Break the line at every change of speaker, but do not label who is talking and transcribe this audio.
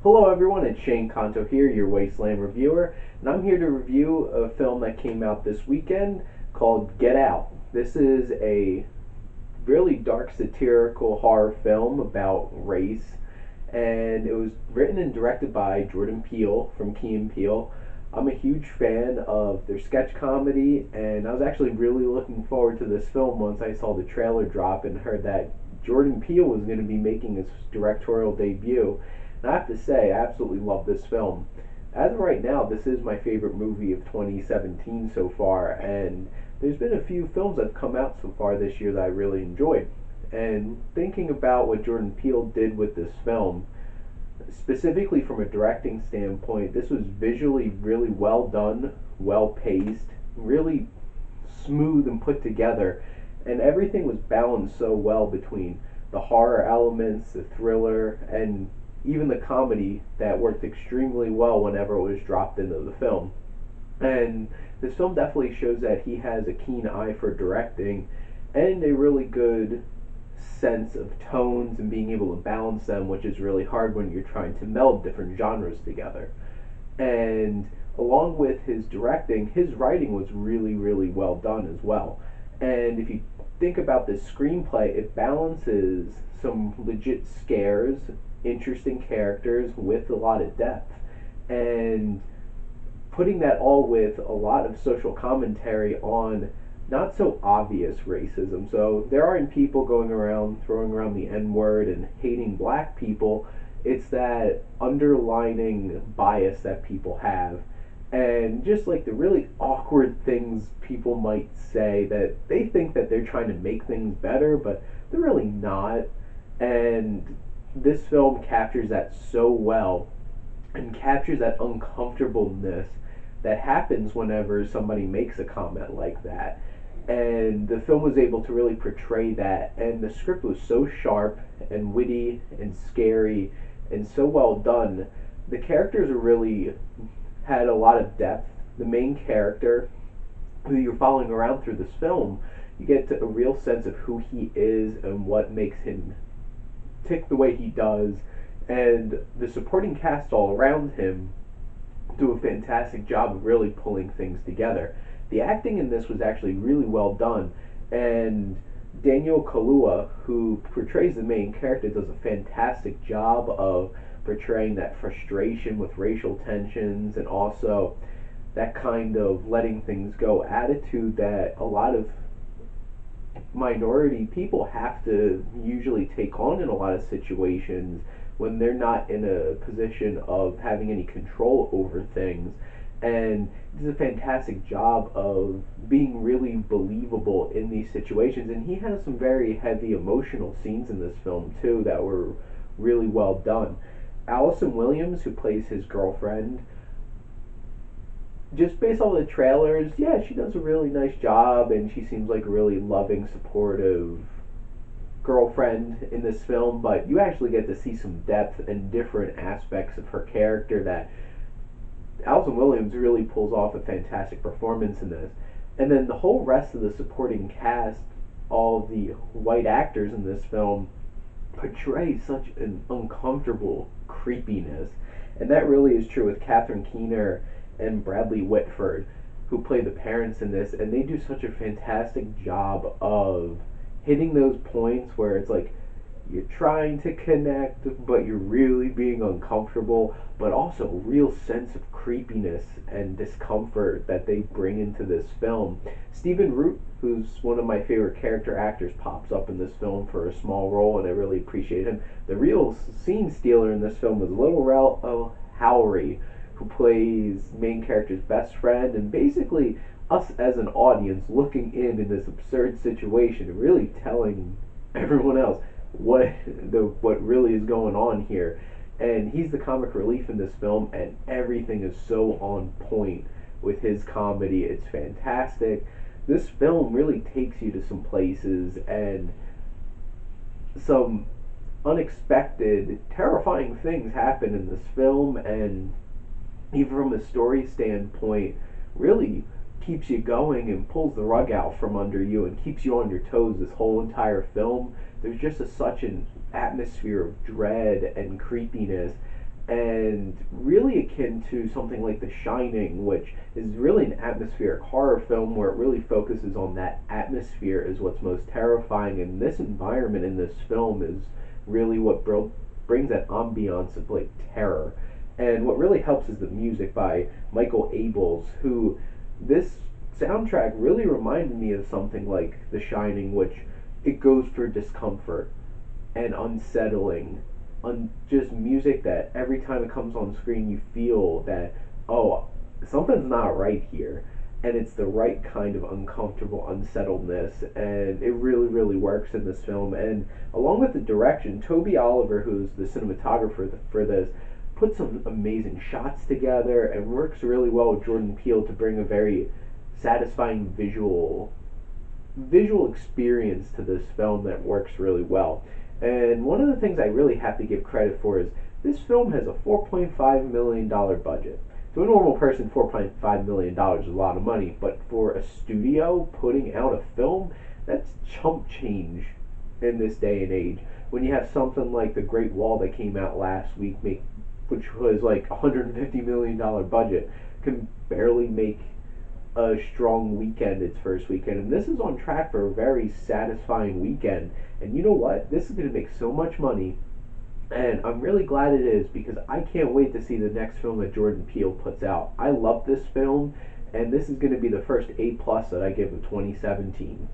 Hello everyone, it's Shane Kanto here, your Wasteland reviewer, and I'm here to review a film that came out this weekend called Get Out. This is a really dark satirical horror film about race, and it was written and directed by Jordan Peele from Key and Peele. I'm a huge fan of their sketch comedy, and I was actually really looking forward to this film once I saw the trailer drop and heard that Jordan Peele was going to be making his directorial debut. And I have to say, I absolutely love this film. As of right now, this is my favorite movie of 2017 so far, and there's been a few films that have come out so far this year that I really enjoyed. And thinking about what Jordan Peele did with this film, specifically from a directing standpoint, this was visually really well done, well paced, really smooth and put together, and everything was balanced so well between the horror elements, the thriller, and even the comedy that worked extremely well whenever it was dropped into the film. And this film definitely shows that he has a keen eye for directing and a really good sense of tones and being able to balance them, which is really hard when you're trying to meld different genres together. And along with his directing, his writing was really, really well done as well. And if you think about this screenplay, it balances some legit scares, interesting characters with a lot of depth, and putting that all with a lot of social commentary on not so obvious racism. So there aren't people going around throwing around the N word and hating black people. It's that underlining bias that people have, and just like the really awkward things people might say that they think that they're trying to make things better, but they're really not. And this film captures that so well and captures that uncomfortableness that happens whenever somebody makes a comment like that. And the film was able to really portray that, and the script was so sharp and witty and scary and so well done. The characters really had a lot of depth. The main character, who you're following around through this film, you get a real sense of who he is and what makes him tick the way he does, and the supporting cast all around him do a fantastic job of really pulling things together. The acting in this was actually really well done, and Daniel Kaluuya, who portrays the main character, does a fantastic job of portraying that frustration with racial tensions and also that kind of letting things go attitude that a lot of minority people have to usually take on in a lot of situations when they're not in a position of having any control over things. And he does a fantastic job of being really believable in these situations. And he has some very heavy emotional scenes in this film too that were really well done. Allison Williams, who plays his girlfriend, just based on the trailers, yeah, she does a really nice job, and she seems like a really loving, supportive girlfriend in this film. But you actually get to see some depth and different aspects of her character that Allison Williams really pulls off a fantastic performance in this. And then the whole rest of the supporting cast, all of the white actors in this film, portray such an uncomfortable creepiness. And that really is true with Catherine Keener and Bradley Whitford, who play the parents in this, and they do such a fantastic job of hitting those points where it's like you're trying to connect, but you're really being uncomfortable, but also a real sense of creepiness and discomfort that they bring into this film. Stephen Root, who's one of my favorite character actors, pops up in this film for a small role, and I really appreciate him. The real scene stealer in this film is Little Rel Howery, who plays main character's best friend, and basically us as an audience looking in this absurd situation and really telling everyone else what really is going on here. And he's the comic relief in this film, and everything is so on point with his comedy. It's fantastic. This film really takes you to some places and some unexpected, terrifying things happen in this film, and even from a story standpoint, really keeps you going and pulls the rug out from under you and keeps you on your toes this whole entire film. There's just such an atmosphere of dread and creepiness, and really akin to something like The Shining, which is really an atmospheric horror film where it really focuses on that atmosphere is what's most terrifying, and this environment in this film is really what brings that ambiance of like terror. And what really helps is the music by Michael Abels, who this soundtrack really reminded me of something like The Shining, which it goes for discomfort and unsettling, just music that every time it comes on screen you feel that, oh, something's not right here, and it's the right kind of uncomfortable unsettledness, and it really really works in this film. And along with the direction, Toby Oliver, who's the cinematographer for this, put some amazing shots together and works really well with Jordan Peele to bring a very satisfying visual experience to this film that works really well. And one of the things I really have to give credit for is this film has a $4.5 million budget. To a normal person, $4.5 million is a lot of money, but for a studio putting out a film, that's chump change in this day and age. When you have something like The Great Wall that came out last week, which was like $150 million budget, can barely make a strong weekend its first weekend, and this is on track for a very satisfying weekend. And you know what, this is going to make so much money, and I'm really glad it is, because I can't wait to see the next film that Jordan Peele puts out. I love this film, and this is going to be the first A plus that I give of 2017.